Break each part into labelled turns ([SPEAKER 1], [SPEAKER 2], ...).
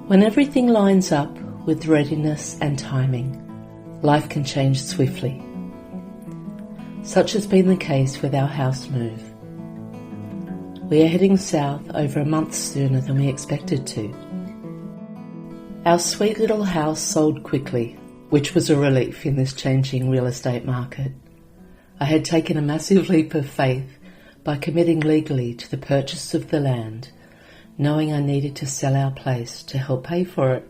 [SPEAKER 1] When everything lines up with readiness and timing, life can change swiftly. Such has been the case with our house move. We are heading south over a month sooner than we expected to. Our sweet little house sold quickly, which was a relief in this changing real estate market. I had taken a massive leap of faith by committing legally to the purchase of the land, knowing I needed to sell our place to help pay for it.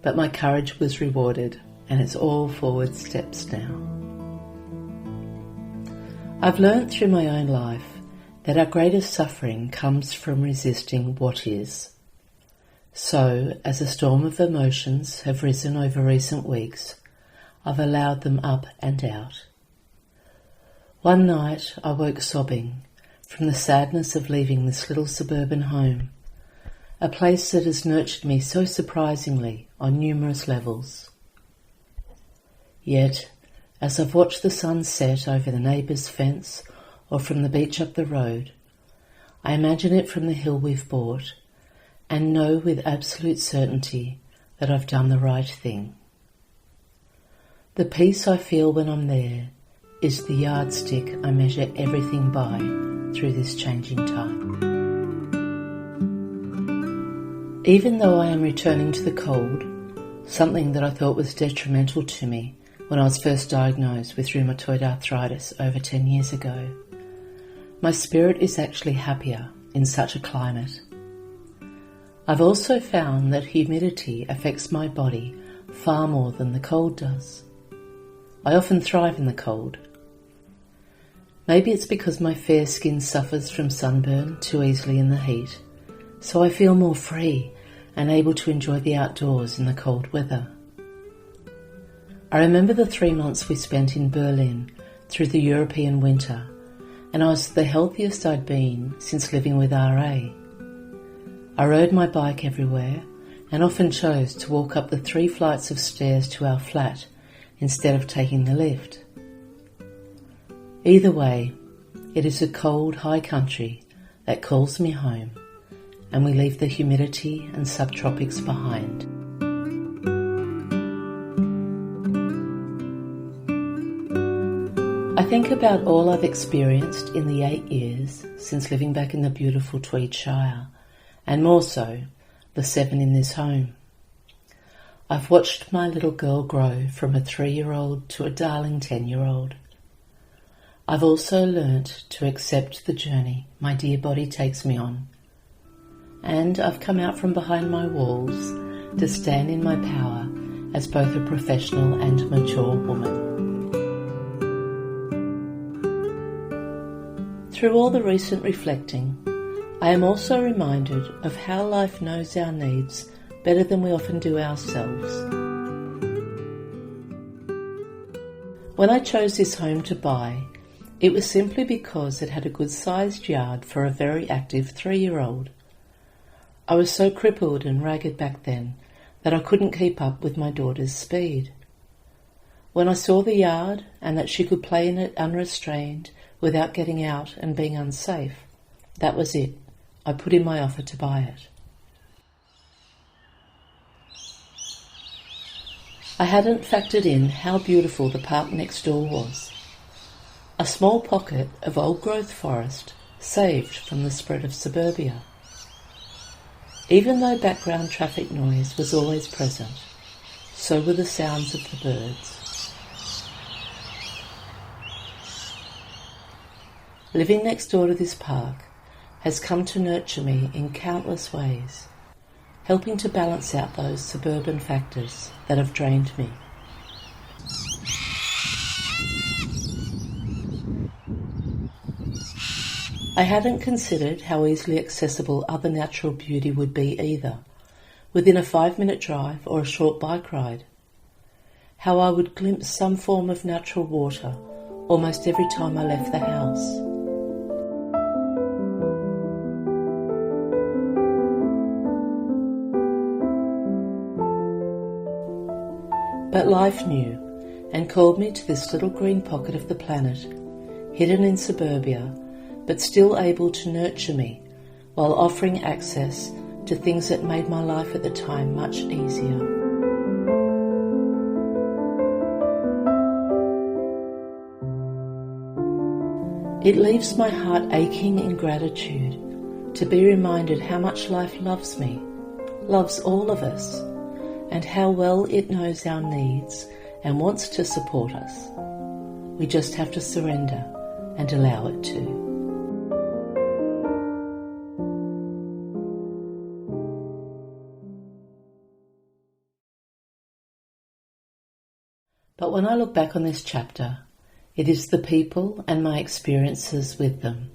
[SPEAKER 1] But my courage was rewarded, and it's all forward steps now. I've learnt through my own life that our greatest suffering comes from resisting what is. So, as a storm of emotions have risen over recent weeks, I've allowed them up and out. One night I woke sobbing from the sadness of leaving this little suburban home, a place that has nurtured me so surprisingly on numerous levels. Yet, as I've watched the sun set over the neighbour's fence or from the beach up the road, I imagine it from the hill we've bought and know with absolute certainty that I've done the right thing. The peace I feel when I'm there is the yardstick I measure everything by through this changing time. Even though I am returning to the cold, something that I thought was detrimental to me when I was first diagnosed with rheumatoid arthritis over 10 years ago, my spirit is actually happier in such a climate. I've also found that humidity affects my body far more than the cold does. I often thrive in the cold. Maybe it's because my fair skin suffers from sunburn too easily in the heat, so I feel more free and able to enjoy the outdoors in the cold weather. I remember the 3 months we spent in Berlin through the European winter, and I was the healthiest I'd been since living with RA. I rode my bike everywhere and often chose to walk up the 3 flights of stairs to our flat instead of taking the lift. Either way, it is a cold, high country that calls me home, and we leave the humidity and subtropics behind. I think about all I've experienced in the 8 years since living back in the beautiful Tweed Shire, and more so, the 7 in this home. I've watched my little girl grow from a 3-year-old to a darling 10-year-old. I've also learnt to accept the journey my dear body takes me on, and I've come out from behind my walls to stand in my power as both a professional and mature woman. Through all the recent reflecting, I am also reminded of how life knows our needs better than we often do ourselves. When I chose this home to buy, it was simply because it had a good-sized yard for a very active 3-year-old. I was so crippled and ragged back then that I couldn't keep up with my daughter's speed. When I saw the yard and that she could play in it unrestrained without getting out and being unsafe, that was it. I put in my offer to buy it. I hadn't factored in how beautiful the park next door was. A small pocket of old-growth forest saved from the spread of suburbia. Even though background traffic noise was always present, so were the sounds of the birds. Living next door to this park has come to nurture me in countless ways, helping to balance out those suburban factors that have drained me. I hadn't considered how easily accessible other natural beauty would be either, within a 5-minute drive or a short bike ride. How I would glimpse some form of natural water almost every time I left the house. But life knew and called me to this little green pocket of the planet, hidden in suburbia, but still able to nurture me while offering access to things that made my life at the time much easier. It leaves my heart aching in gratitude to be reminded how much life loves me, loves all of us, and how well it knows our needs and wants to support us. We just have to surrender and allow it to. But when I look back on this chapter, it is the people and my experiences with them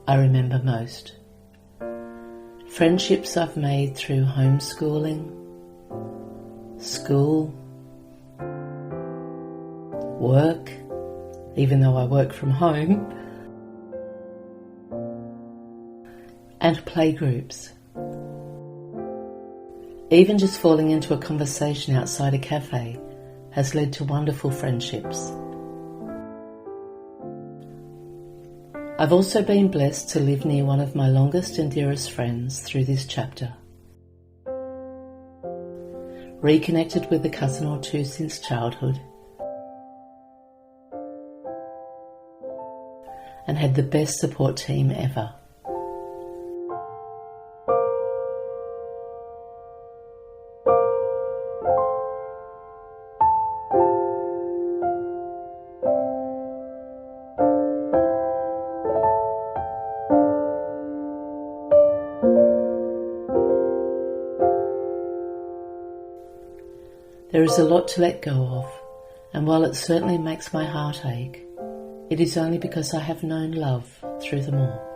[SPEAKER 1] I remember most. Friendships I've made through homeschooling, school, work, even though I work from home, and playgroups. Even just falling into a conversation outside a cafe has led to wonderful friendships. I've also been blessed to live near one of my longest and dearest friends through this chapter. Reconnected with a cousin or two since childhood, and had the best support team ever. There is a lot to let go of, and while it certainly makes my heart ache, it is only because I have known love through them all.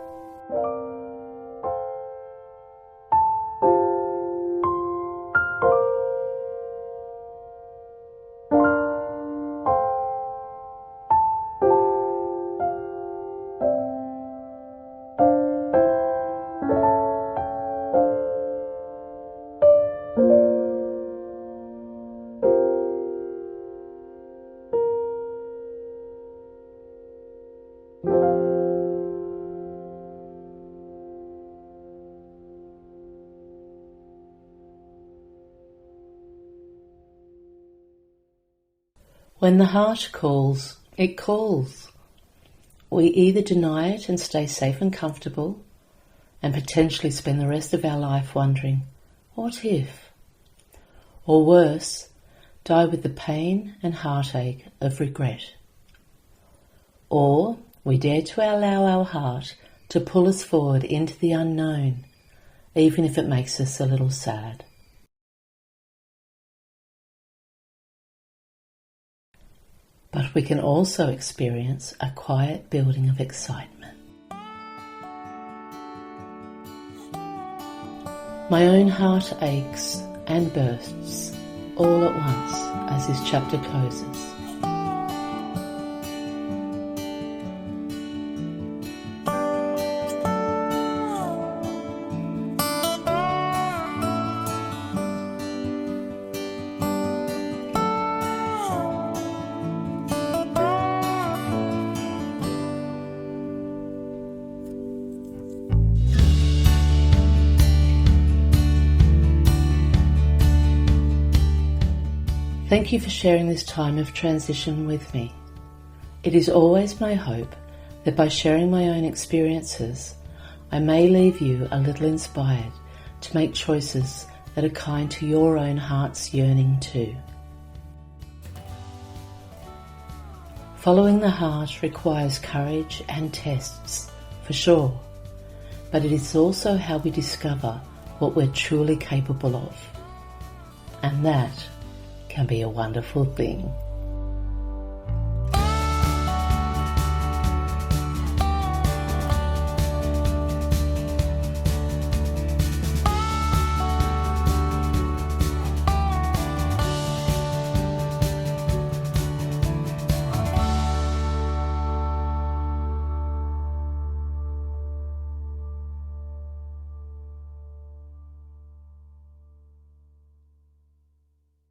[SPEAKER 1] When the heart calls, it calls. We either deny it and stay safe and comfortable, and potentially spend the rest of our life wondering, what if? Or worse, die with the pain and heartache of regret. Or we dare to allow our heart to pull us forward into the unknown, even if it makes us a little sad. But we can also experience a quiet building of excitement. My own heart aches and bursts all at once as this chapter closes. Thank you for sharing this time of transition with me. It is always my hope that by sharing my own experiences, I may leave you a little inspired to make choices that are kind to your own heart's yearning too. Following the heart requires courage and tests, for sure, but it is also how we discover what we're truly capable of. And that can be a wonderful thing.